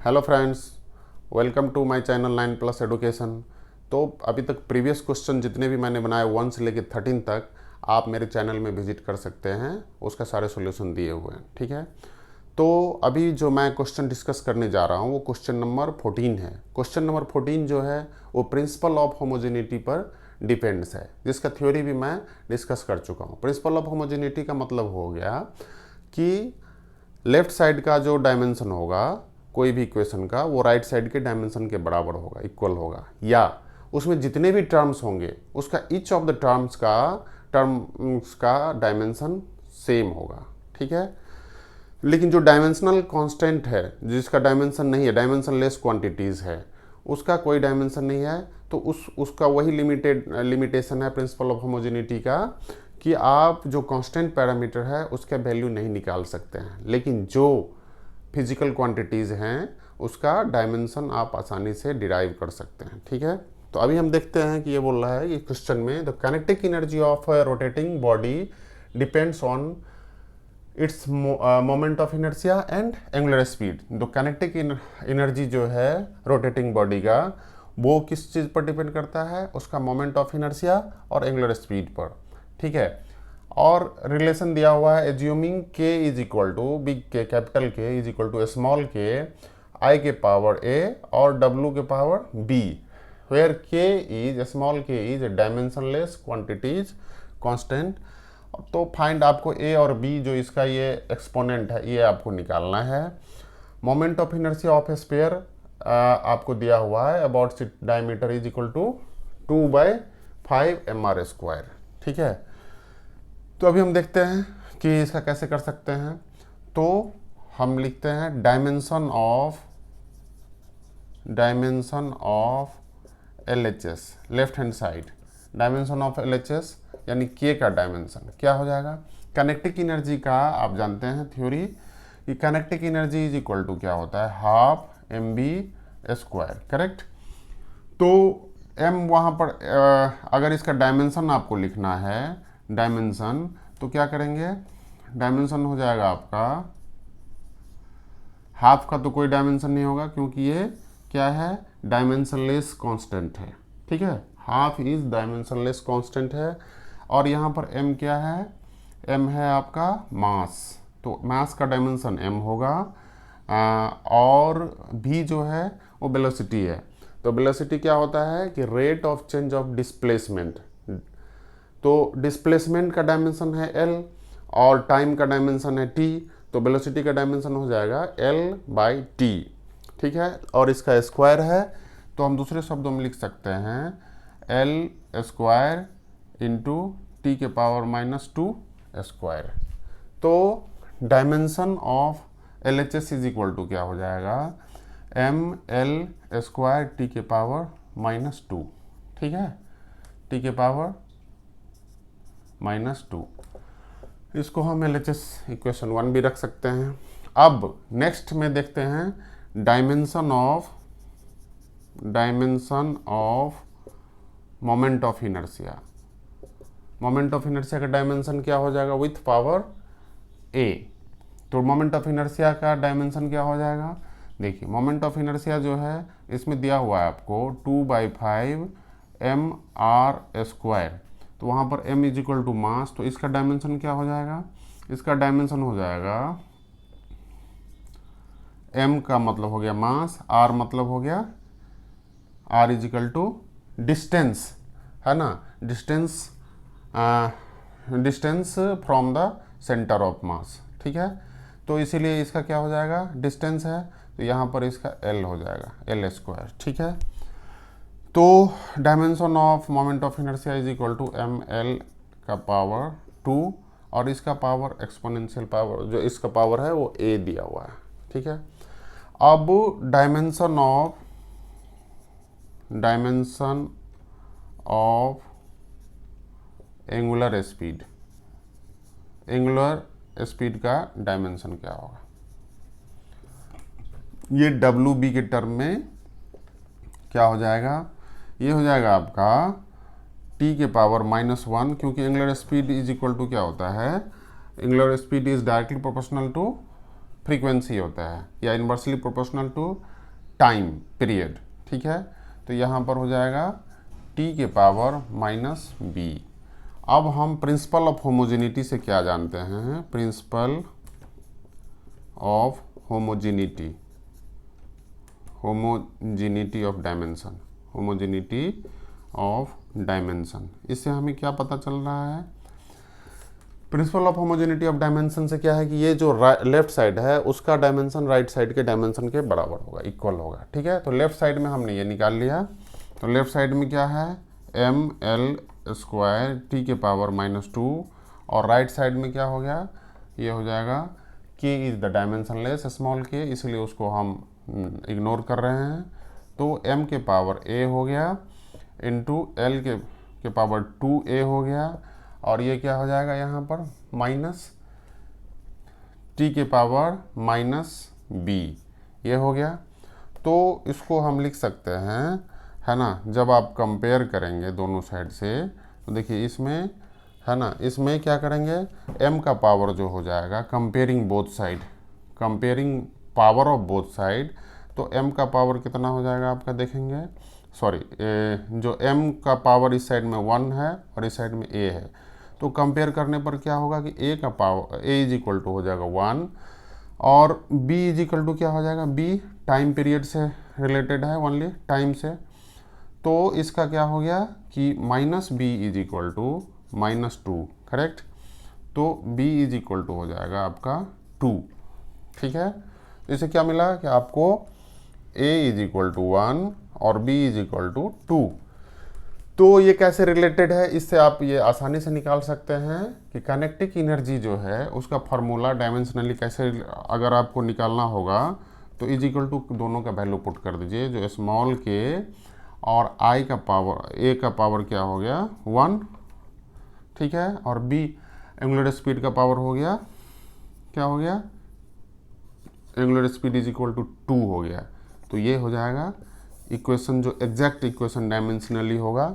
Hello friends, welcome to my channel 9+ education. तो अभी तक प्रीवियस क्वेश्चन जितने भी मैंने बनाए 1 से लेकर 13 तक आप मेरे चैनल में विजिट कर सकते हैं, उसका सारे सॉल्यूशन दिए हुए हैं। ठीक है, तो अभी जो मैं क्वेश्चन डिस्कस करने जा रहा हूँ वो क्वेश्चन नंबर 14 है। क्वेश्चन नंबर 14 जो है वो प्रिंसिपल ऑफ होमोजेनिटी पर डिपेंड्स है, जिसका थ्योरी भी मैं डिस्कस कर चुका हूँ। प्रिंसिपल ऑफ होमोजेनिटी का मतलब हो गया कि लेफ्ट साइड का जो डायमेंशन होगा कोई भी इक्वेशन का, वो राइट साइड के डायमेंशन के बराबर होगा, इक्वल होगा, या उसमें जितने भी टर्म्स होंगे उसका ईच ऑफ द टर्म्स का डायमेंशन सेम होगा। ठीक है, लेकिन जो डायमेंशनल कांस्टेंट है, जिसका डायमेंशन नहीं है, डायमेंशन लेस क्वांटिटीज़ है, उसका कोई डायमेंशन नहीं है, तो उसका वही लिमिटेशन है प्रिंसिपल ऑफ होमोजेनिटी का कि आप जो कांस्टेंट पैरामीटर है उसका वैल्यू नहीं निकाल सकते हैं, लेकिन जो फिजिकल क्वांटिटीज़ हैं उसका डायमेंशन आप आसानी से डिराइव कर सकते हैं। ठीक है, तो अभी हम देखते हैं कि ये बोल रहा है, ये क्वेश्चन में the kinetic energy of a rotating body depends on its moment of inertia and angular speed. तो काइनेटिक एनर्जी जो है रोटेटिंग बॉडी का, वो किस चीज़ पर डिपेंड करता है? उसका मोमेंट ऑफ इनर्शिया और एंगुलर स्पीड पर। ठीक है, और रिलेशन दिया हुआ है एज्यूमिंग के इज इक्वल टू बिग के, कैपिटल के is equal to small k, आई के पावर ए और डब्ल्यू के पावर बी, वेयर के इज स्मॉल के इज डायमेंशनलेस क्वांटिटीज कांस्टेंट। तो फाइंड आपको ए और बी जो इसका ये एक्सपोनेंट है ये आपको निकालना है। Moment of inertia of a sphere आपको दिया हुआ है, about its diameter is equal to 2/5 mr²। ठीक है, तो अभी हम देखते हैं कि इसका कैसे कर सकते हैं। तो हम लिखते हैं dimension of LHS, left hand side dimension of LHS यानी के का डायमेंशन क्या हो जाएगा? काइनेटिक एनर्जी का आप जानते हैं थ्योरी कि kinetic energy is equal to क्या होता है? 12mv²। करेक्ट, तो m वहाँ पर अगर इसका डायमेंशन आपको लिखना है, डायमेंशन, तो क्या करेंगे? डायमेंशन हो जाएगा आपका हाफ का, तो कोई डायमेंशन नहीं होगा क्योंकि ये क्या है? डायमेंशनलेस कांस्टेंट है। ठीक है, हाफ इज डायमेंशनलेस कांस्टेंट है। और यहाँ पर m क्या है? m है आपका मास, तो मास का डायमेंशन m होगा। और v जो है वो वेलोसिटी है। तो वेलोसिटी क्या होता है कि rate of change of displacement. तो डिस्प्लेसमेंट का डायमेंशन है l और टाइम का डायमेंशन है t, तो वेलोसिटी का डायमेंशन हो जाएगा l/t। ठीक है, और इसका स्क्वायर है, तो हम दूसरे शब्दों में लिख सकते हैं l² इंटू टी के पावर -2²। तो dimension of LHS is equal to क्या हो जाएगा? ml² टी के पावर -2। ठीक है, टी के पावर -2, इसको हम LHS इक्वेशन 1 भी रख सकते हैं। अब नेक्स्ट में देखते हैं dimension of moment of inertia. Moment of inertia का डायमेंशन क्या हो जाएगा? With power a। तो मोमेंट ऑफ इनर्शिया का डायमेंशन क्या हो जाएगा? देखिए, मोमेंट ऑफ इनर्शिया जो है इसमें दिया हुआ है आपको 2/5 mr²। तो वहाँ पर m is equal to mass, तो इसका डायमेंशन क्या हो जाएगा? इसका डायमेंशन हो जाएगा, m का मतलब हो गया मास, r मतलब हो गया, r is equal to distance, है ना, distance from the centre of mass. ठीक है, तो इसीलिए इसका क्या हो जाएगा? डिस्टेंस है, तो यहाँ पर इसका l हो जाएगा, l²। ठीक है, तो dimension of moment of inertia is equal to ml का पावर 2 और इसका पावर एक्सपोनेंशियल पावर, जो इसका पावर है वो a दिया हुआ है। ठीक है, अब डायमेंशन ऑफ एंगुलर स्पीड का डायमेंशन क्या होगा? ये WB के टर्म में क्या हो जाएगा? ये हो जाएगा आपका t के पावर -1, क्योंकि angular speed is equal to क्या होता है? Angular speed is directly proportional to frequency होता है, या inversely proportional to time period, ठीक है। तो यहाँ पर हो जाएगा t के पावर माइनस बी। अब हम प्रिंसिपल ऑफ होमोजेनिटी से क्या जानते हैं, principle of homogeneity, homogeneity of dimension, homogeneity of dimension, इससे हमें क्या पता चल रहा है, principle of homogeneity of dimension से क्या है कि ये जो लेफ्ट साइड है उसका डायमेंशन राइट साइड के डायमेंशन के बराबर होगा, इक्वल होगा, ठीक है। तो लेफ्ट साइड में हमने ये निकाल लिया, तो लेफ्ट साइड में क्या है एम एल स्क्वायर टी के पावर माइनस टू, और राइट साइड में क्या हो गया, ये हो जाएगा के is the dimension less small के, इसलिए उसको हम इग्नोर कर रहे हैं। तो m के पावर a हो गया इंटू एल के पावर 2a हो गया, और ये क्या हो जाएगा यहाँ पर माइनस t के पावर माइनस b, ये हो गया। तो इसको हम लिख सकते हैं, है ना, जब आप कंपेयर करेंगे दोनों साइड से, तो देखिए इसमें, है ना, इसमें क्या करेंगे m का पावर जो हो जाएगा, comparing both side, comparing power of both side, तो m का पावर कितना हो जाएगा आपका, देखेंगे सॉरी, जो m का पावर इस साइड में 1 है और इस साइड में a है, तो कंपेयर करने पर क्या होगा कि a का power a is equal to हो जाएगा 1, और b इज इक्वल टू क्या हो जाएगा, b टाइम पीरियड से रिलेटेड है, ओनली टाइम से, तो इसका क्या हो गया कि minus b is equal to minus 2, correct. तो b इज इक्वल टू हो जाएगा आपका 2, ठीक है। तो इसे क्या मिला कि आपको a इज इक्वल टू 1 और b इज इक्वल टू 2। तो ये कैसे रिलेटेड है, इससे आप ये आसानी से निकाल सकते हैं कि काइनेटिक एनर्जी जो है उसका फार्मूला डायमेंशनली कैसे, अगर आपको निकालना होगा तो इज इक्वल टू दोनों का वैल्यू पुट कर दीजिए, जो स्मॉल के और आई का पावर, ए का पावर क्या हो गया 1, ठीक है, और बी एंगुलर स्पीड का पावर हो गया, क्या हो गया, angular speed is equal to 2 हो गया। तो ये हो जाएगा इक्वेशन, जो एग्जैक्ट इक्वेशन डायमेंशनली होगा,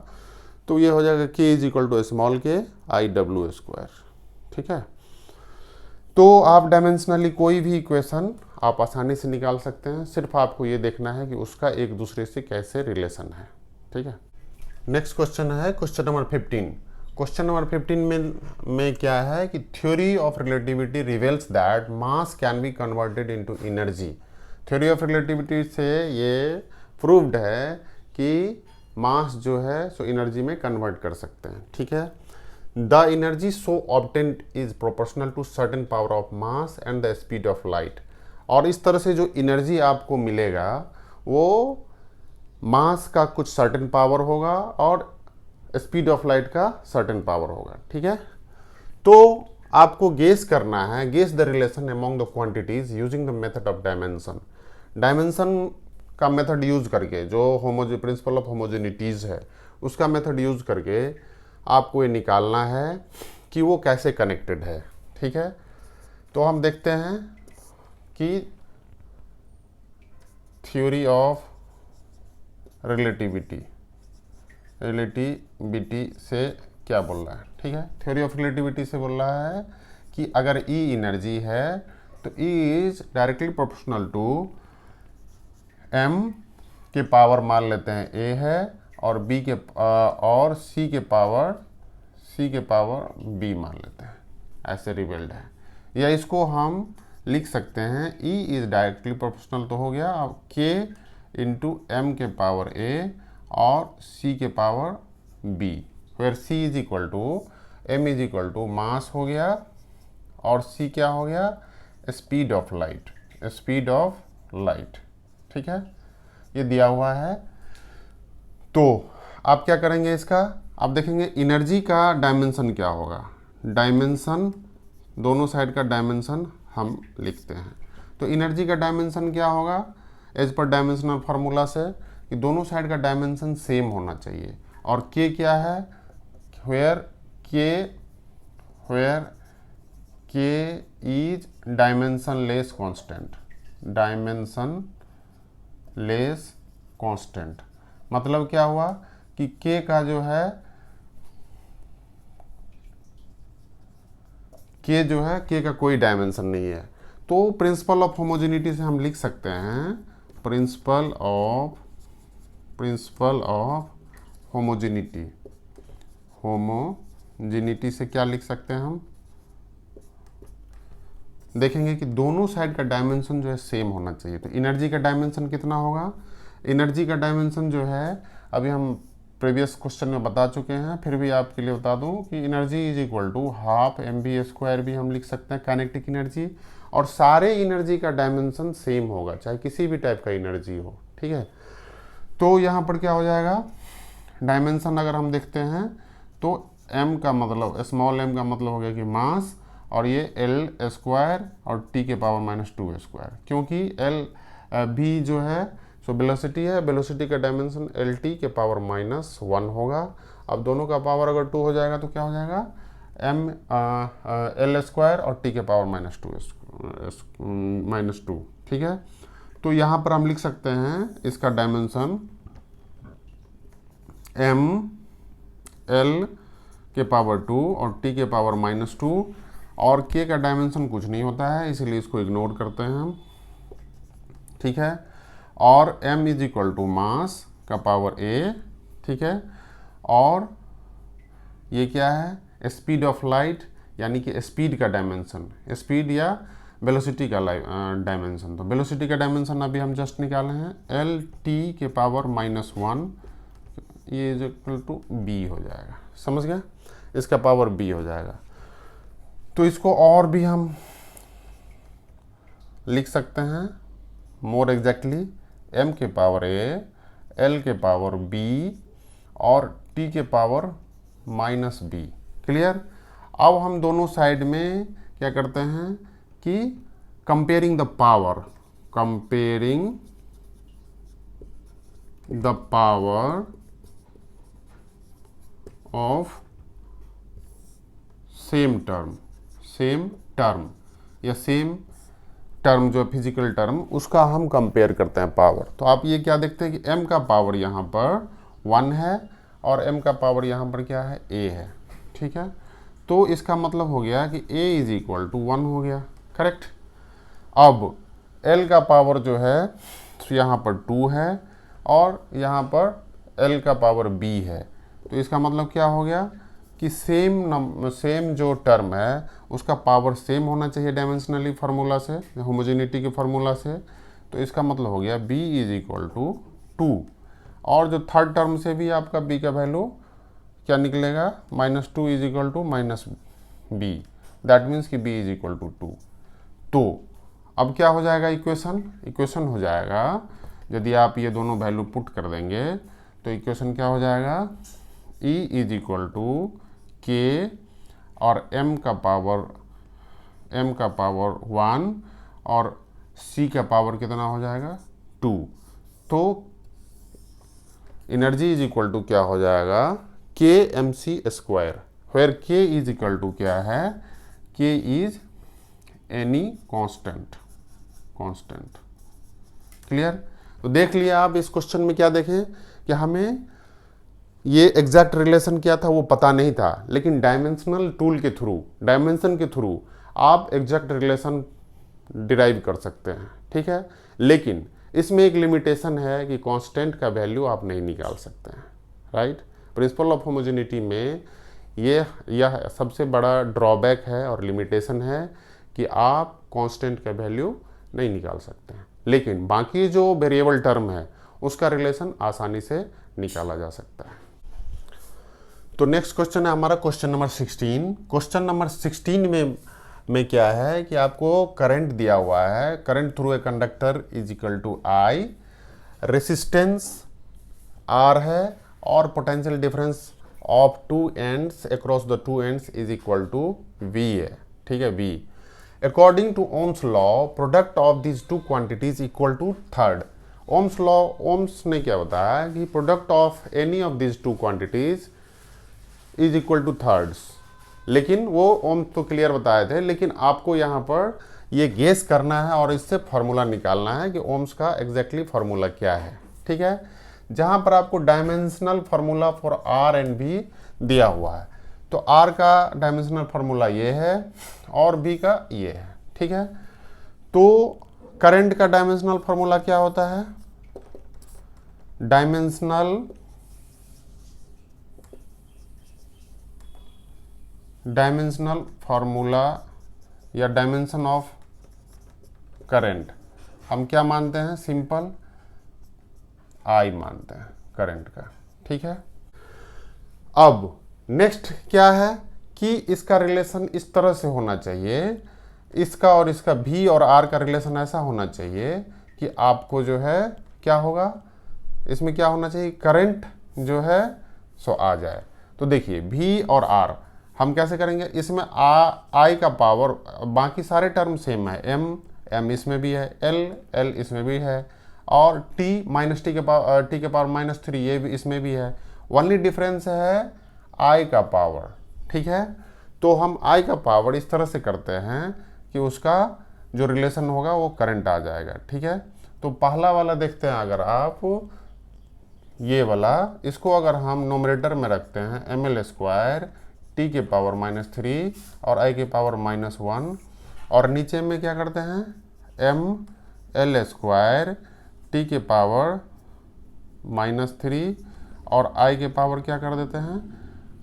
तो ये हो जाएगा k is equal to small k I W square, ठीक है। तो आप डायमेंशनली कोई भी इक्वेशन आप आसानी से निकाल सकते हैं, सिर्फ आपको ये देखना है कि उसका एक दूसरे से कैसे रिलेशन है, ठीक है। नेक्स्ट क्वेश्चन है क्वेश्चन नंबर 15। क्वेश्चन नंबर 15 में क्या है कि theory of relativity reveals that mass can be converted into energy. Theory of relativity से ये प्रूव्ड है कि मास जो है सो एनर्जी में कन्वर्ट कर सकते हैं, ठीक है। The energy so obtained is proportional to certain power of mass and the speed of light. और इस तरह से जो एनर्जी आपको मिलेगा वो मास का कुछ सर्टेन पावर होगा और स्पीड ऑफ लाइट का सर्टेन पावर होगा, ठीक है। तो आपको गेस करना है, guess the relation among the quantities using the method of dimension. Dimension का मेथड यूज करके, जो प्रिंसिपल ऑफ होमोजेनिटीज है उसका मेथड यूज करके आपको ये निकालना है कि वो कैसे कनेक्टेड है, ठीक है। तो हम देखते हैं कि थ्योरी ऑफ रिलेटिविटी से क्या बोल रहा है, ठीक है। थ्योरी ऑफ रिलेटिविटी से बोल रहा है कि अगर E एनर्जी है तो E is directly proportional to m के पावर मान लेते हैं a है, और b के और c के पावर b मान लेते हैं, ऐसे रिवेल्ड है। या इसको हम लिख सकते हैं E इज डायरेक्टली प्रोपोर्शनल तो हो गया, अब k इंटू एम के पावर a और c के पावर b, फिर c is equal to m is equal to mass हो गया और c क्या हो गया, स्पीड ऑफ लाइट, ठीक है। ये दिया हुआ है। तो आप क्या करेंगे इसका, आप देखेंगे एनर्जी का डायमेंशन क्या होगा, डायमेंशन दोनों साइड का डायमेंशन हम लिखते हैं। तो एनर्जी का डायमेंशन क्या होगा, एज पर डायमेंशनल फार्मूला से कि दोनों साइड का डायमेंशन सेम होना चाहिए। और के क्या है, वेयर के इज डायमेंशन लेस कांस्टेंट। मतलब क्या हुआ कि के का जो है, के का कोई डायमेंशन नहीं है। तो प्रिंसिपल ऑफ होमोजेनिटी से हम लिख सकते हैं प्रिंसिपल ऑफ होमोजेनिटी से क्या लिख सकते हैं हम, देखेंगे कि दोनों साइड का डायमेंशन जो है सेम होना चाहिए। तो एनर्जी का डायमेंशन कितना होगा, एनर्जी का डायमेंशन जो है अभी हम प्रीवियस क्वेश्चन में बता चुके हैं, फिर भी आपके लिए बता दूं कि energy is equal to half mv² भी हम लिख सकते हैं काइनेटिक एनर्जी, और सारे एनर्जी का डायमेंशन सेम होगा चाहे किसी भी टाइप का एनर्जी हो, ठीक है। तो यहाँ पर क्या हो जाएगा, डायमेंशन अगर हम देखते हैं तो m का मतलब स्मॉल m का मतलब हो गया कि मास, और ये L² और t के पावर -2², क्योंकि L भी जो है सो वेलोसिटी है, वेलोसिटी का डायमेंशन LT के पावर -1 होगा। अब दोनों का पावर अगर 2 हो जाएगा तो क्या हो जाएगा, L² और t के पावर -2, ठीक है। तो यहाँ पर हम लिख सकते हैं इसका डायमेंशन m L के पावर 2 और t के पावर -2, और k का डायमेंशन कुछ नहीं होता है इसीलिए इसको इग्नोर करते हैं हम, ठीक है। और m is equal to mass का पावर a, ठीक है। और ये क्या है, स्पीड ऑफ लाइट, यानी कि स्पीड का डायमेंशन, स्पीड या वेलोसिटी का डायमेंशन। तो वेलोसिटी का डायमेंशन अभी हम जस्ट निकाले हैं LT के पावर -1, ये इज इक्वल टू b हो जाएगा, समझ गए, इसका पावर b हो जाएगा। तो इसको और भी हम लिख सकते हैं मोर एग्जैक्टली, m के पावर a, L के पावर b और t के पावर -b, क्लियर। अब हम दोनों साइड में क्या करते हैं कि comparing the power of same term या सेम टर्म जो फिजिकल टर्म, उसका हम कंपेयर करते हैं पावर। तो आप ये क्या देखते हैं कि m का पावर यहाँ पर 1 है और m का पावर यहाँ पर क्या है, a है, ठीक है। तो इसका मतलब हो गया कि a इज इक्वल टू 1 हो गया, करेक्ट। अब l का पावर जो है तो यहाँ पर 2 है और यहाँ पर l का पावर b है। तो इसका मतलब क्या हो गया कि सेम जो टर्म है उसका पावर सेम होना चाहिए डायमेंशनली फार्मूला से, होमोजेनिटी के फार्मूला से। तो इसका मतलब हो गया b इज इक्वल टू 2, और जो थर्ड टर्म से भी आपका b का वैल्यू क्या निकलेगा, -2 is equal to -b, that means कि b इज इक्वल टू 2। तो अब क्या हो जाएगा, इक्वेशन हो जाएगा, यदि आप ये दोनों वैल्यू पुट कर देंगे तो इक्वेशन क्या हो जाएगा, E is equal to k और m का पावर 1 और c का पावर कितना हो जाएगा, 2। तो एनर्जी इज इक्वल टू क्या हो जाएगा, kmc², where k is equal to क्या है, k is any constant, clear. तो देख लिया आप इस क्वेश्चन में क्या देखें कि हमें ये एग्जैक्ट रिलेशन क्या था वो पता नहीं था, लेकिन डायमेंशनल टूल के थ्रू, डायमेंशन के थ्रू आप एग्जैक्ट रिलेशन डिराइव कर सकते हैं, ठीक है। लेकिन इसमें एक लिमिटेशन है कि कांस्टेंट का वैल्यू आप नहीं निकाल सकते हैं, राइट। प्रिंसिपल ऑफ होमोजेनिटी में यह सबसे बड़ा ड्रॉबैक है और लिमिटेशन है कि आप कांस्टेंट का वैल्यू नहीं निकाल सकते हैं, लेकिन बाकी जो वेरिएबल टर्म है उसका रिलेशन आसानी से निकाला जा सकता है। तो नेक्स्ट क्वेश्चन है हमारा क्वेश्चन नंबर 16। क्वेश्चन नंबर 16 में क्या है कि आपको करंट दिया हुआ है, current through a conductor is equal to I, resistance R है और potential difference of two ends across the two ends is equal to V है, ठीक है, V। According to Ohm's law product of this two quantities equal to third. Ohm's law, Ohm's ने क्या बताया कि product of any of this two quantities is equal to thirds, लेकिन वो ohms तो क्लियर बताए थे, लेकिन आपको यहाँ पर ये गेस करना है और इससे फार्मूला निकालना है कि ओम्स का एग्जैक्टली फार्मूला क्या है, ठीक है। जहाँ पर आपको dimensional formula for R and B दिया हुआ है, तो आर का डायमेंशनल फार्मूला ये है और बी का ये है, ठीक है। तो करंट का डायमेंशनल फॉर्मूला क्या होता है? डायमेंशनल फॉर्मूला या डायमेंशन ऑफ करंट हम क्या मानते हैं? सिंपल आई मानते हैं करंट का। ठीक है, अब नेक्स्ट क्या है कि इसका रिलेशन इस तरह से होना चाहिए, इसका और इसका V और R का रिलेशन ऐसा होना चाहिए कि आपको जो है क्या होगा, इसमें क्या होना चाहिए, करंट जो है सो आ जाए। तो देखिए V और R हम कैसे करेंगे, इसमें I का पावर, बाकी सारे टर्म सेम है, M इसमें भी है, L इसमें भी है, और T माइनस टी के पावर -3 ये भी इसमें भी है। ओनली डिफरेंस है I का पावर। ठीक है, तो हम I का पावर इस तरह से करते हैं कि उसका जो रिलेशन होगा वो करंट आ जाएगा। ठीक है, तो पहला वाला देखते हैं, अगर आप ये वाला, इसको अगर हम नोमरेटर में रखते हैं ml² t के पावर -3 और I के पावर -1, और नीचे में क्या करते हैं ml² t के पावर -3 और I के पावर क्या कर देते हैं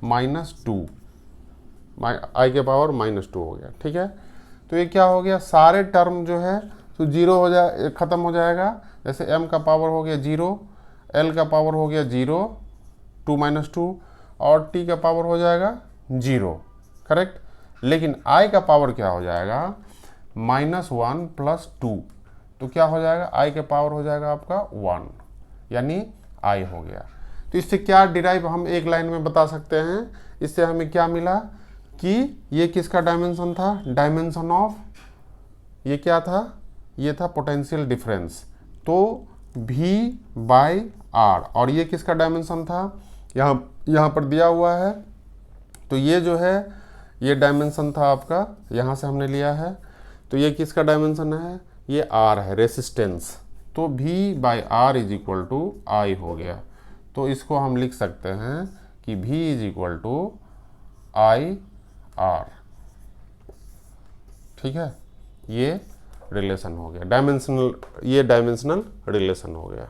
-2, I के पावर -2 हो गया। ठीक है, तो ये क्या हो गया, सारे टर्म जो है तो जीरो हो जाए, ख़त्म हो जाएगा। जैसे m का पावर हो गया 0, L का पावर हो गया 0, 2 - 2, और t का पावर हो जाएगा 0, करेक्ट। लेकिन I का पावर क्या हो जाएगा -1 + 2, तो क्या हो जाएगा, I का पावर हो जाएगा आपका 1, यानी I हो गया। तो इससे क्या डिराइव हम एक लाइन में बता सकते हैं, इससे हमें क्या मिला कि ये किसका डायमेंशन था, डायमेंशन ऑफ, ये क्या था, ये था पोटेंशियल डिफरेंस, तो V/R, और ये किसका डायमेंशन था, यहाँ पर दिया हुआ है। तो ये जो है ये डायमेंशन था आपका, यहाँ से हमने लिया है, तो ये किसका डायमेंशन है, ये R है, रेसिस्टेंस। तो V/R = I हो गया। तो इसको हम लिख सकते हैं कि V = IR। ठीक है, ये रिलेशन हो गया डायमेंशनल, ये डायमेंशनल रिलेशन हो गया।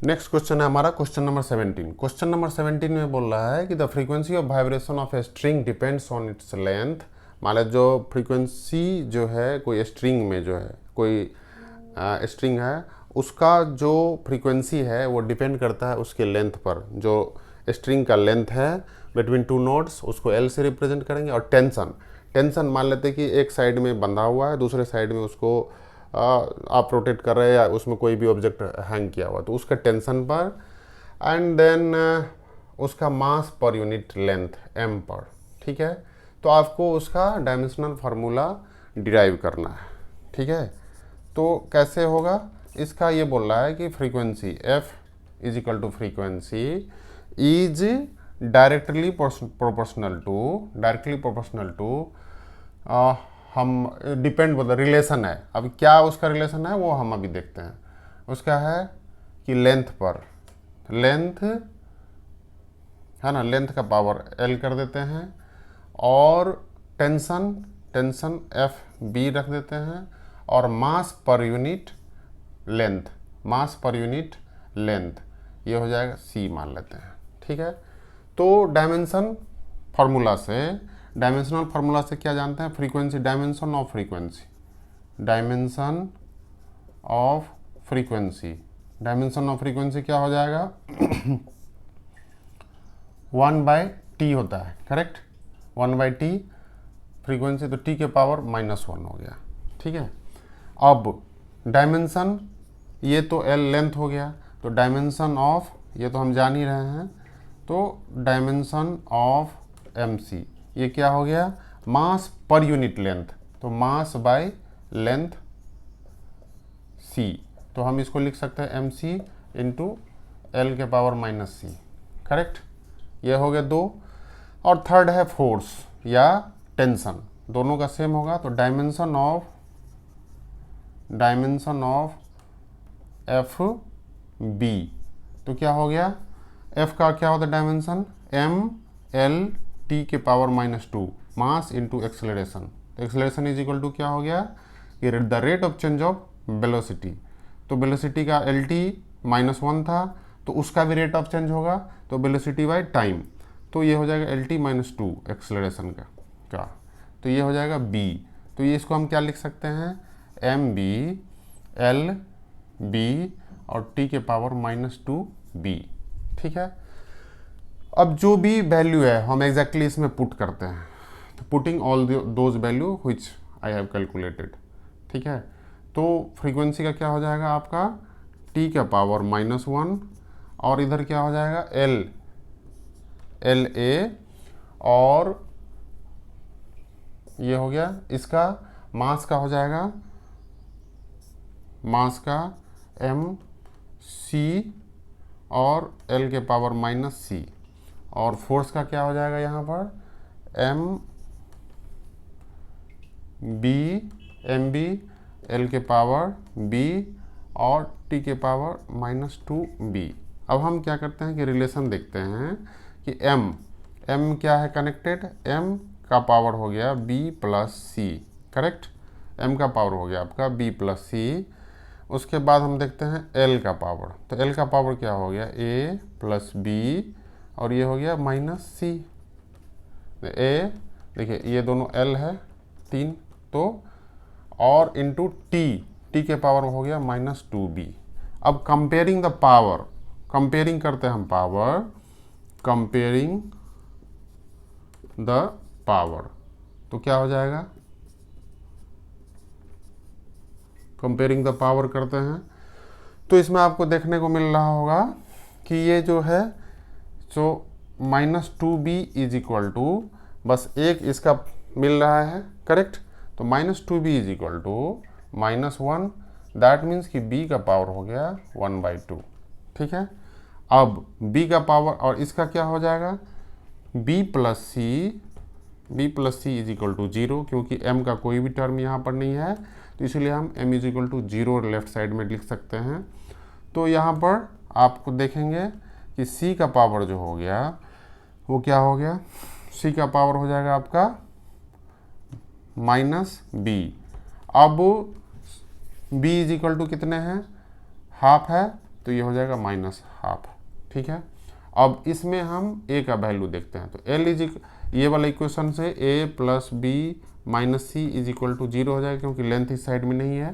नेक्स्ट क्वेश्चन है हमारा क्वेश्चन नंबर 17। क्वेश्चन नंबर 17 में बोल रहा है कि the frequency of vibration of a string depends on its length. मान लो जो फ्रीक्वेंसी जो है कोई स्ट्रिंग में जो है, कोई स्ट्रिंग है, उसका जो फ्रीक्वेंसी है वो डिपेंड करता है उसके लेंथ पर। जो स्ट्रिंग का लेंथ है बिटवीन 2 नोड्स, उसको L से रिप्रेजेंट करेंगे। और टेंशन मान लेते हैं कि एक साइड में बंधा हुआ है, दूसरे साइड में उसको आप रोटेट कर रहे हैं या उसमें कोई भी ऑब्जेक्ट हैंग किया हुआ, तो उसका टेंशन पर, एंड देन उसका मास पर यूनिट लेंथ m पर। ठीक है, तो आपको उसका डायमेंशनल फार्मूला डिराइव करना है। ठीक है, तो कैसे होगा, इसका ये बोल रहा है कि frequency f = frequency is directly proportional to हम डिपेंड बोल रिलेशन है। अब क्या उसका रिलेशन है वो हम अभी देखते हैं। उसका है कि लेंथ पर, लेंथ है ना, लेंथ का पावर L कर देते हैं, और टेंशन FB रख देते हैं, और मास पर यूनिट लेंथ ये हो जाएगा C मान लेते हैं। ठीक है, तो डायमेंशनल फार्मूला से क्या जानते हैं, फ्रीक्वेंसी, डायमेंशन ऑफ फ्रीक्वेंसी क्या हो जाएगा 1/T होता है, करेक्ट, 1/T फ्रीक्वेंसी, तो T के पावर -1 हो गया। ठीक है, अब डायमेंशन, ये तो L लेंथ हो गया, तो डायमेंशन ऑफ, ये तो हम जान ही रहे हैं, तो डायमेंशन ऑफ MC ये क्या हो गया, मास पर यूनिट लेंथ, तो मास बाय लेंथ C, तो हम इसको लिख सकते हैं MC × L के पावर -C, करेक्ट। ये हो गया 2। और थर्ड है फोर्स या टेंशन, दोनों का सेम होगा, तो डायमेंशन ऑफ FB, तो क्या हो गया, F का क्या होता है डायमेंशन, MLT के पावर -2 मास इंटू एक्सेलरेशन, तो एक्सेलरेशन इज इक्वल टू क्या हो गया कि the rate of change of velocity. तो वेलोसिटी का एल टी -1 था, तो उसका भी रेट ऑफ चेंज होगा, तो वेलोसिटी बाय टाइम, तो ये हो जाएगा एल टी -2 एक्सेलरेशन का। तो ये हो जाएगा बी। तो ये इसको हम क्या लिख सकते हैं, एम बी एल बी और टी के पावर -2 बी। ठीक है। अब जो भी वैल्यू है हम एग्जैक्टली इसमें पुट करते हैं, तो putting all those value which I have calculated. ठीक है। तो फ्रीक्वेंसी का क्या हो जाएगा आपका टी का पावर -1 और इधर क्या हो जाएगा एल ए, और ये हो गया इसका मास का हो जाएगा मास का एम सी और एल के पावर -c, और फोर्स का क्या हो जाएगा यहाँ पर एम बी एल के पावर बी और टी के पावर -2 बी। अब हम क्या करते हैं कि रिलेशन देखते हैं कि एम क्या है कनेक्टेड, एम का पावर हो गया बी प्लस सी, करेक्ट, एम का पावर हो गया आपका बी प्लस सी। उसके बाद हम देखते हैं एल का पावर, तो एल का पावर क्या हो गया ए प्लस बी और ये हो गया -c। ए देखिए ये दोनों एल है 3, तो और इंटू टी के पावर हो गया -2b। अब कंपेयरिंग द पावर, कंपेयरिंग करते हैं हम पावर, कंपेयरिंग द पावर, तो क्या हो जाएगा, कंपेयरिंग द पावर करते हैं तो इसमें आपको देखने को मिल रहा होगा कि ये जो है सो -2b इज इक्वल टू, बस एक इसका मिल रहा है, करेक्ट, तो -2b is equal to -1, that means कि b का पावर हो गया 1/2। ठीक है। अब b का पावर और इसका क्या हो जाएगा b plus C is equal to 0, क्योंकि m का कोई भी टर्म यहाँ पर नहीं है, तो इसलिए हम m is equal to 0 left side में लिख सकते हैं। तो यहाँ पर आपको देखेंगे कि c का पावर जो हो गया वो क्या हो गया, c का पावर हो जाएगा आपका -b। अब b इज इक्वल टू कितने हैं, हाफ है, तो ये हो जाएगा -हाफ। ठीक है। अब इसमें हम a का वैल्यू देखते हैं, तो l इज ये वाला इक्वेशन से a plus B minus C is equal to 0 हो जाएगा, क्योंकि लेंथ इस साइड में नहीं है।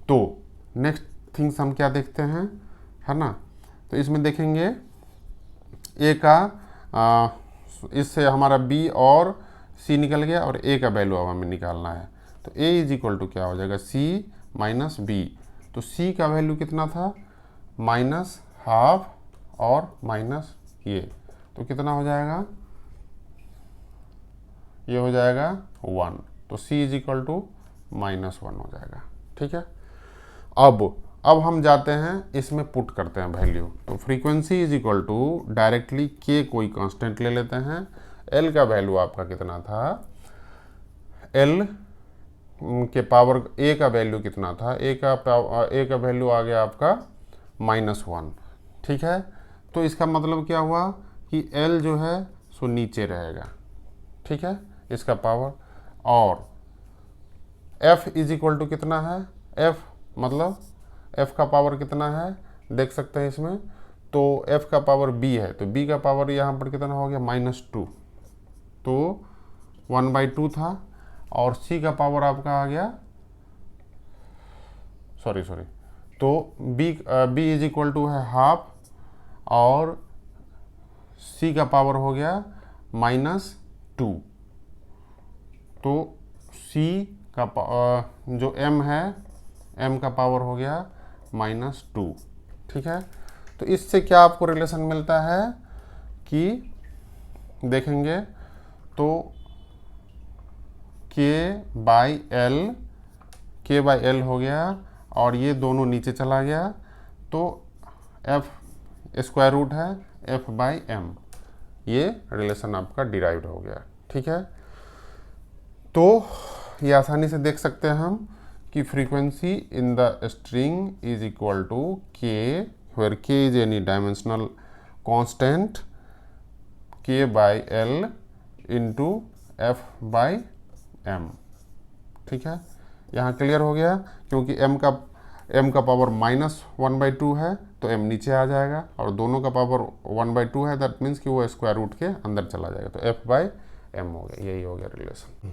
तो नेक्स्ट थिंग्स हम क्या देखते हैं, है ना, तो इसमें देखेंगे a का इससे हमारा b और c निकल गया और a का वैल्यू अब हमें निकालना है, तो a इज इक्वल टू क्या हो जाएगा c माइनस बी। तो c का वैल्यू कितना था -हाफ और माइनस ये, तो कितना हो जाएगा, ये हो जाएगा 1, तो c इज इक्वल टू -1 हो जाएगा। ठीक है। अब हम जाते हैं इसमें पुट करते हैं वैल्यू, तो frequency is equal to directly k कोई कांस्टेंट ले लेते हैं, l का वैल्यू आपका कितना था, l के पावर a का वैल्यू कितना था, a का वैल्यू आ गया आपका -1। ठीक है। तो इसका मतलब क्या हुआ कि l जो है सो नीचे रहेगा। ठीक है, इसका पावर, और f इज इक्वल टू कितना है, f मतलब f का पावर कितना है देख सकते हैं इसमें, तो f का पावर b है, तो b का पावर यहाँ पर कितना हो गया -2, तो 1/2 था, और c का पावर आपका आ गया सॉरी तो b इज इक्वल टू है हाफ, और c का पावर हो गया -2, तो c का जो m है m का पावर हो गया -2। ठीक है। तो इससे क्या आपको रिलेशन मिलता है कि देखेंगे तो k बाई एल हो गया, और ये दोनों नीचे चला गया, तो f स्क्वायर रूट है f/m, ये रिलेशन आपका डिराइव्ड हो गया। ठीक है। तो ये आसानी से देख सकते हैं हम कि frequency in the string is equal to k, where k is any dimensional constant, k/l into f/m। ठीक है, यहाँ क्लियर हो गया, क्योंकि m का पावर -1/2 है तो m नीचे आ जाएगा, और दोनों का पावर 1/2 है, दैट मीन्स कि वो स्क्वायर रूट के अंदर चला जाएगा, तो f/m हो गया, यही हो गया रिलेशन।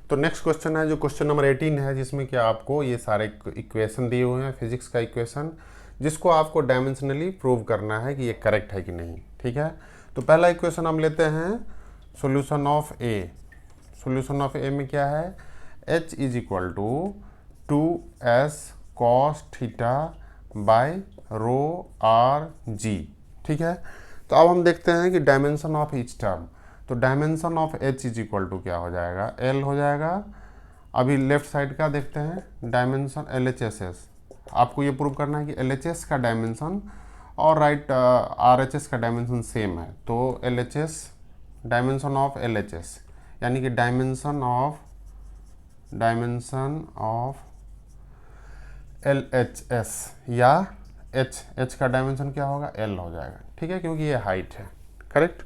तो नेक्स्ट क्वेश्चन है जो क्वेश्चन नंबर 18 है, जिसमें कि आपको ये सारे इक्वेशन दिए हुए हैं, फिजिक्स का इक्वेशन, जिसको आपको डायमेंशनली प्रूव करना है कि ये करेक्ट है कि नहीं। ठीक है, तो पहला इक्वेशन हम लेते हैं solution of A. Solution of A में क्या है, h is equal to 2s cos theta by rho r g. ठीक है, तो अब हम देखते हैं कि डायमेंशन ऑफ ईच टर्म, तो dimension of h is equal to क्या हो जाएगा, l हो जाएगा। अभी लेफ्ट साइड का देखते हैं डायमेंशन LHS, आपको ये प्रूव करना है कि LHS का डायमेंशन और RHS का डायमेंशन सेम है, तो LHS डायमेंशन ऑफ LHS यानी कि डायमेंशन ऑफ LHS या h का डायमेंशन क्या होगा, L हो जाएगा। ठीक है, क्योंकि ये हाइट है, करेक्ट,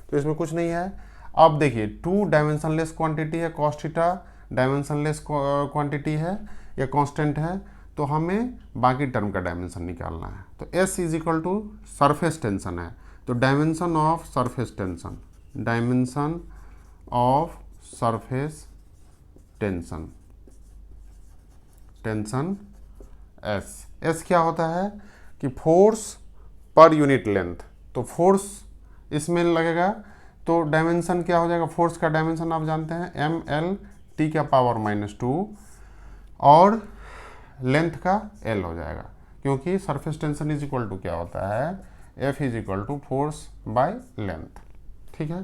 तो इसमें कुछ नहीं है। अब देखिए 2 डायमेंशनलेस क्वांटिटी है, cos थीटा डायमेंशनलेस क्वांटिटी है या कांस्टेंट है, तो हमें बाकी टर्म का डायमेंशन निकालना है। तो S is equal to surface tension है, तो dimension of surface tension, dimension of surface tension, tension S क्या होता है कि फोर्स पर यूनिट लेंथ, तो फोर्स इसमें लगेगा, तो डायमेंशन क्या हो जाएगा, फोर्स का डायमेंशन आप जानते हैं ml t पावर -2 और लेंथ का L हो जाएगा, क्योंकि surface tension is equal to क्या होता है, F is equal to force by length. ठीक है,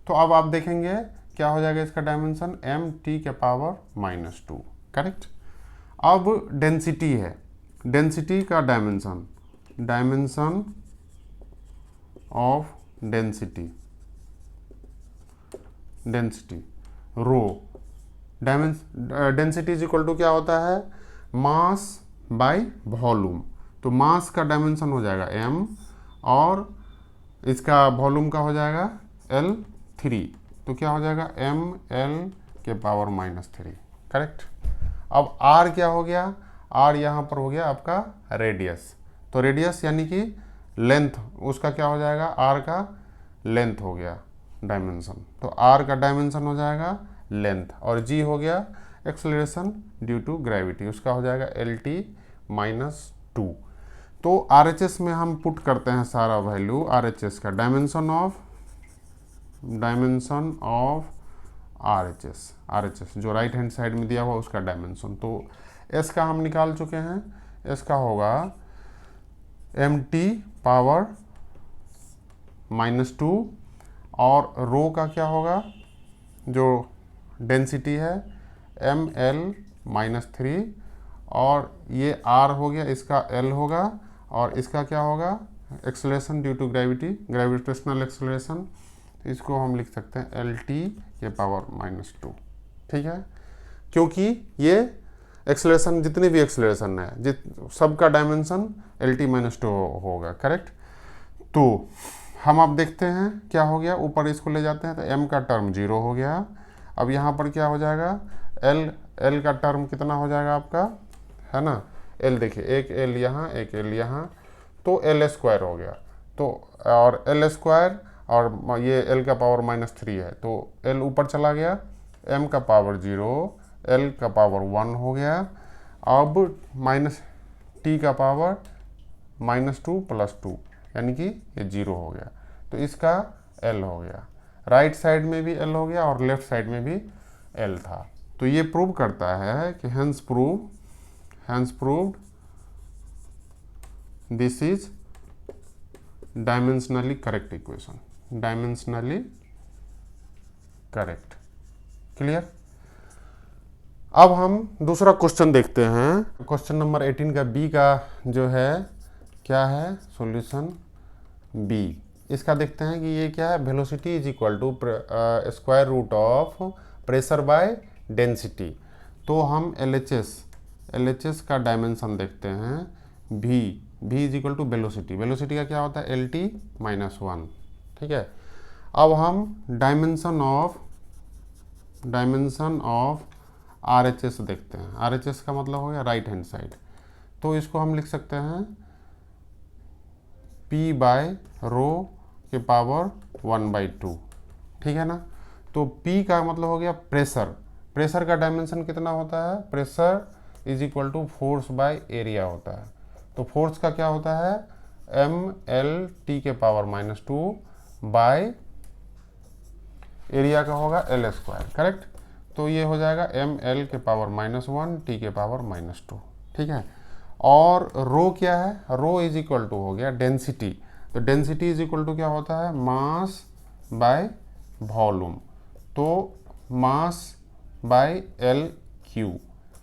तो अब आप देखेंगे क्या हो जाएगा इसका डायमेंशन mt पावर -2, करेक्ट। अब डेंसिटी है, डेंसिटी का dimension, dimension of density, density rho, density is equal to क्या होता है, मास बाय वॉल्यूम, तो मास का डायमेंशन हो जाएगा m और इसका वॉल्यूम का हो जाएगा L3, तो क्या हो जाएगा ml के पावर -3, करेक्ट। अब r क्या हो गया, r यहाँ पर हो गया आपका रेडियस, तो रेडियस यानी कि लेंथ, उसका क्या हो जाएगा, r का लेंथ हो गया डायमेंशन, तो r का डायमेंशन हो जाएगा लेंथ, और g हो गया एक्सेलरेशन ड्यू टू ग्रेविटी, उसका हो जाएगा LT-2। तो RHS में हम पुट करते हैं सारा वैल्यू RHS का, डायमेंशन ऑफ RHS जो राइट हैंड साइड में दिया हुआ उसका डायमेंशन, तो S का हम निकाल चुके हैं, S का होगा MT पावर -2 और रो का क्या होगा, जो डेंसिटी है ml-3 और ये r हो गया, इसका l होगा, और इसका क्या होगा, acceleration due to gravity, gravitational acceleration, तो इसको हम लिख सकते हैं LT के पावर -2। ठीक है, क्योंकि ये एक्सेलरेशन, जितने भी एक्सेलरेशन है सबका डायमेंशन LT-2 होगा, करेक्ट। तो हम अब देखते हैं क्या हो गया, ऊपर इसको ले जाते हैं तो m का टर्म 0 हो गया। अब यहाँ पर क्या हो जाएगा, L का टर्म कितना हो जाएगा आपका, है ना, L देखिए, एक L यहाँ एक L यहाँ, तो L² हो गया, तो और L² और ये L का पावर -3 है, तो L ऊपर चला गया, m का पावर 0, L का पावर 1 हो गया, अब -t का पावर -2 + 2 यानी कि ये 0 हो गया, तो इसका L हो गया, राइट साइड में भी L हो गया और लेफ्ट साइड में भी L था। तो ये प्रूव करता है कि hence proved this is dimensionally correct equation, dimensionally correct, clear. अब हम दूसरा क्वेश्चन देखते हैं, क्वेश्चन नंबर 18 का बी का जो है क्या है, सॉल्यूशन बी। इसका देखते हैं कि ये क्या है, velocity is equal to square root of pressure by density. तो हम LHS का डायमेंशन देखते हैं, v is equal to velocity, velocity का क्या होता है LT-1। ठीक है, अब हम डायमेंशन ऑफ RHS देखते हैं। RHS का मतलब हो गया राइट हैंड साइड, तो इसको हम लिख सकते हैं P बाय रो के पावर 1/2, ठीक है ना। तो P का मतलब हो गया प्रेशर। प्रेशर का डायमेंशन कितना होता है? Pressure is equal to force by area होता है। तो फोर्स का क्या होता है? mL/T के पावर -2 बाय एरिया का होगा L², करेक्ट। तो ये हो जाएगा mL के पावर -1 T के पावर -2, ठीक है। और रो क्या है? रो इज इक्वल टू हो गया डेंसिटी। तो डेंसिटी इज इक्वल टू क्या होता है? Mass by volume. तो मास बाय LQ,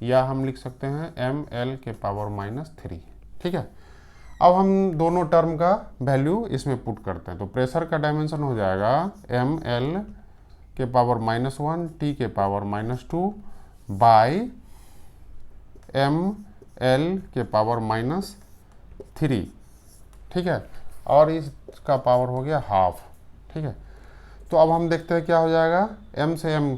या हम लिख सकते हैं mL के पावर -3, ठीक है। अब हम दोनों टर्म का वैल्यू इसमें पुट करते हैं। तो प्रेशर का डायमेंशन हो जाएगा mL के पावर -1 T के पावर -2 बाय mL के पावर -3, ठीक है। और इसका पावर हो गया हाफ, ठीक है। तो अब हम देखते हैं क्या हो जाएगा। m से m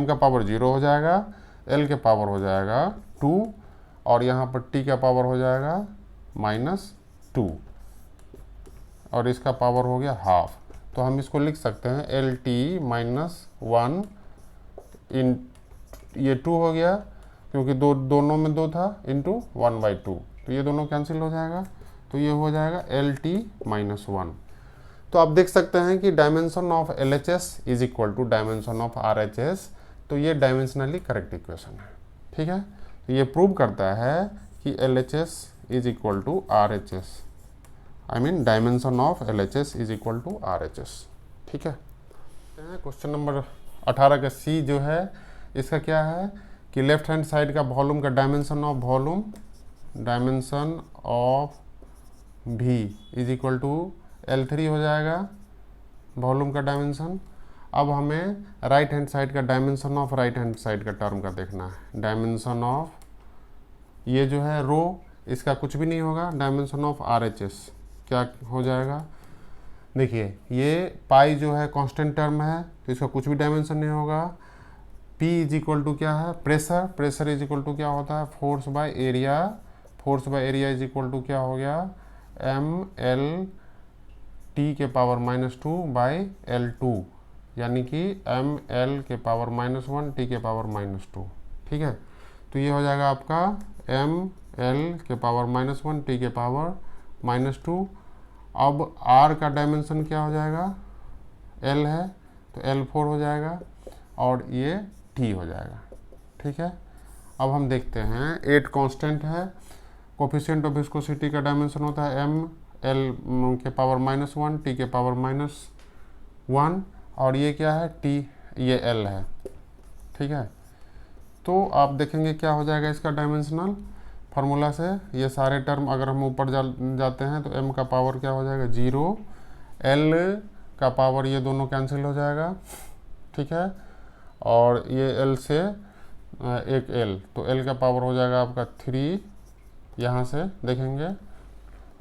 का पावर 0 हो जाएगा, L के पावर हो जाएगा 2, और यहाँ पर T का पावर हो जाएगा -2, और इसका पावर हो गया हाफ। तो हम इसको लिख सकते हैं LT -1 इन, ये 2 हो गया क्योंकि दोनों में 2 था, इंटू 1/2, तो ये दोनों कैंसिल हो जाएगा। तो ये हो जाएगा LT -1। तो आप देख सकते हैं कि dimension of LHS is equal to dimension of RHS। तो ये डायमेंशनली करेक्ट इक्वेशन है, ठीक है। तो ये प्रूव करता है कि LHS is equal to RHS, I mean dimension of LHS is equal to RHS, ठीक है। क्वेश्चन नंबर 18 का C जो है, इसका क्या है कि लेफ्ट हैंड साइड का वॉल्यूम का dimension of volume, dimension of V is equal to L3 हो जाएगा, वॉल्यूम का डायमेंशन। अब हमें राइट हैंड साइड का dimension of right hand side का टर्म का देखना है। डायमेंशन ऑफ ये जो है रो, इसका कुछ भी नहीं होगा। डायमेंशन ऑफ RHS क्या हो जाएगा? देखिए ये पाई जो है कांस्टेंट टर्म है, तो इसका कुछ भी डायमेंशन नहीं होगा। P इज इक्वल टू क्या है? Pressure. Pressure is equal to क्या होता है? Force by area. Force by area is equal to क्या हो गया? mL/T के पावर -2 बाय L2, यानी कि mL के पावर -1 T के पावर -2, ठीक है। तो ये हो जाएगा आपका mL के पावर -1 T के पावर -2। अब R का डायमेंशन क्या हो जाएगा? L है, तो L4 हो जाएगा, और ये T हो जाएगा, ठीक है। अब हम देखते हैं 8 कांस्टेंट है। कोफिशिएंट ऑफ विस्कोसिटी का डायमेंशन होता है mL के पावर -1 T के पावर -1, और ये क्या है? T, ये L है, ठीक है। तो आप देखेंगे क्या हो जाएगा इसका डायमेंशनल फार्मूला से। ये सारे टर्म अगर हम ऊपर जाते हैं तो m का पावर क्या हो जाएगा? 0, L का पावर ये दोनों कैंसिल हो जाएगा, ठीक है। और ये L से एक L, तो L का पावर हो जाएगा आपका 3, यहाँ से देखेंगे।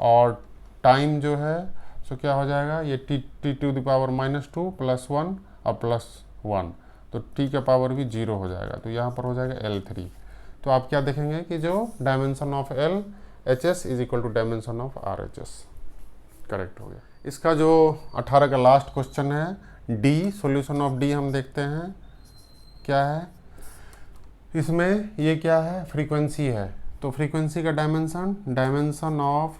और टाइम जो है सो क्या हो जाएगा? ये T टू द पावर -2 +1 और +1, तो T का पावर भी 0 हो जाएगा, तो यहाँ पर हो जाएगा L3। तो आप क्या देखेंगे कि जो dimension of LHS is equal to dimension of RHS, correct हो गया। इसका जो 18 का लास्ट क्वेश्चन है D, सॉल्यूशन ऑफ D हम देखते हैं क्या है। इसमें ये क्या है? फ्रीक्वेंसी है। तो फ्रीक्वेंसी का डायमेंशन, डायमेंशन ऑफ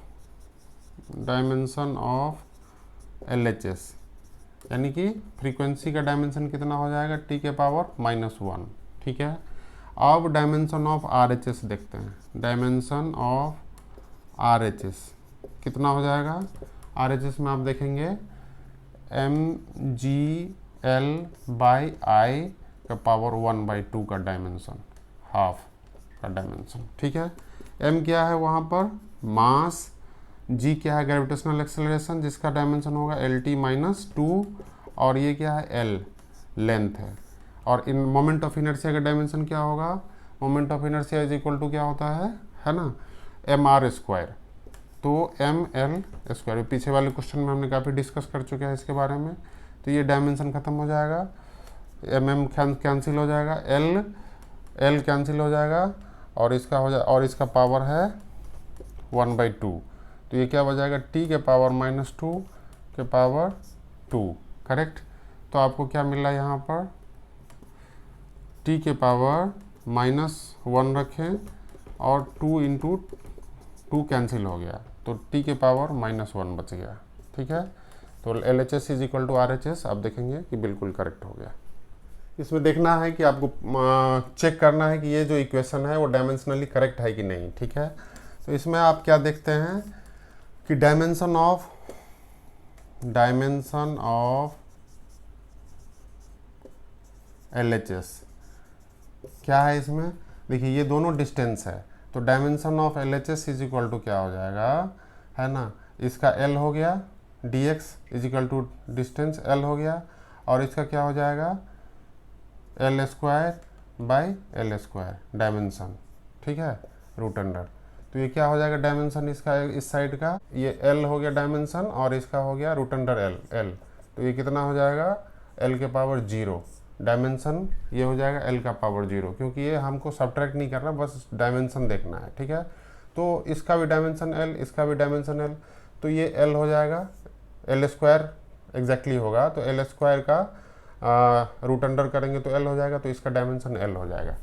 LHS, यानी कि फ्रीक्वेंसी का डायमेंशन कितना हो जाएगा? T के पावर -1, ठीक है। अब डायमेंशन ऑफ RHS देखते हैं। डायमेंशन ऑफ RHS कितना हो जाएगा? RHS में आप देखेंगे mgL/I का पावर 1/2 का डायमेंशन, हाफ का डायमेंशन, ठीक है। m क्या है वहाँ पर? मास। g क्या है? ग्रेविटेशनल एक्सेलरेशन, जिसका डायमेंशन होगा LT -2, और ये क्या है? L, लेंथ है। और इन मोमेंट ऑफ इनर्शिया का डायमेंशन क्या होगा? Moment of inertia is equal to क्या होता है ना? mr²। तो mL², पीछे वाले क्वेश्चन में हमने काफ़ी डिस्कस कर चुके हैं इसके बारे में। तो ये डायमेंशन खत्म हो जाएगा, mm कैंसिल हो जाएगा, L L कैंसिल हो जाएगा और इसका हो जाए और इसका पावर है 1/2, तो ये क्या हो जाएगा t के पावर -2 के पावर 2, करेक्ट। तो आपको क्या मिल रहा है यहाँ पर, t के पावर -1 रखें और 2 × 2 कैंसिल हो गया, तो t के पावर -1 बच गया, ठीक है। तो LHS = RHS आप देखेंगे कि बिल्कुल करेक्ट हो गया। इसमें देखना है कि आपको चेक करना है कि ये जो इक्वेशन है वो डायमेंशनली करेक्ट है कि नहीं, ठीक है। तो इसमें आप क्या देखते हैं कि डायमेंशन ऑफ LHS क्या है इसमें, देखिए ये दोनों डिस्टेंस है, तो डायमेंशन ऑफ LHS = क्या हो जाएगा, है ना, इसका L हो गया, dx = डिस्टेंस L हो गया, और इसका क्या हो जाएगा L²/L² डायमेंशन, ठीक है, √अंडर। तो ये क्या हो जाएगा डायमेंशन इसका, इस साइड का ये L हो गया डायमेंशन और इसका हो गया √अंडर L। तो ये कितना हो जाएगा L के पावर 0, डायमेंशन ये हो जाएगा L का पावर 0, क्योंकि ये हमको सब्ट्रैक्ट नहीं करना, बस डायमेंशन देखना है, ठीक है। तो इसका भी डायमेंशन L, इसका भी डायमेंशन L, तो ये L हो जाएगा, L² एग्जैक्टली होगा, तो L² का √अंडर करेंगे तो L हो जाएगा, तो इसका डायमेंशन L हो जाएगा।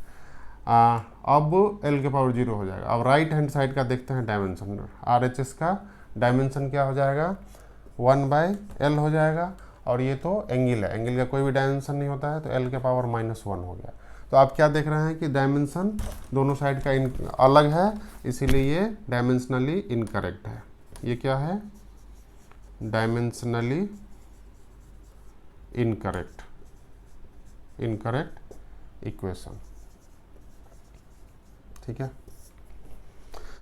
अब L के पावर 0 हो जाएगा। अब राइट हैंड साइड का देखते हैं डायमेंशन, RHS का डायमेंशन क्या हो जाएगा 1/L हो जाएगा, और ये तो एंगल है, एंगल का कोई भी डायमेंशन नहीं होता है, तो L के पावर -1 हो गया। तो आप क्या देख रहे हैं कि डायमेंशन दोनों साइड का अलग है, इसीलिए ये डायमेंशनली इनकरेक्ट है। ये क्या है, डायमेंशनली इनकरेक्ट इक्वेशन, ठीक है।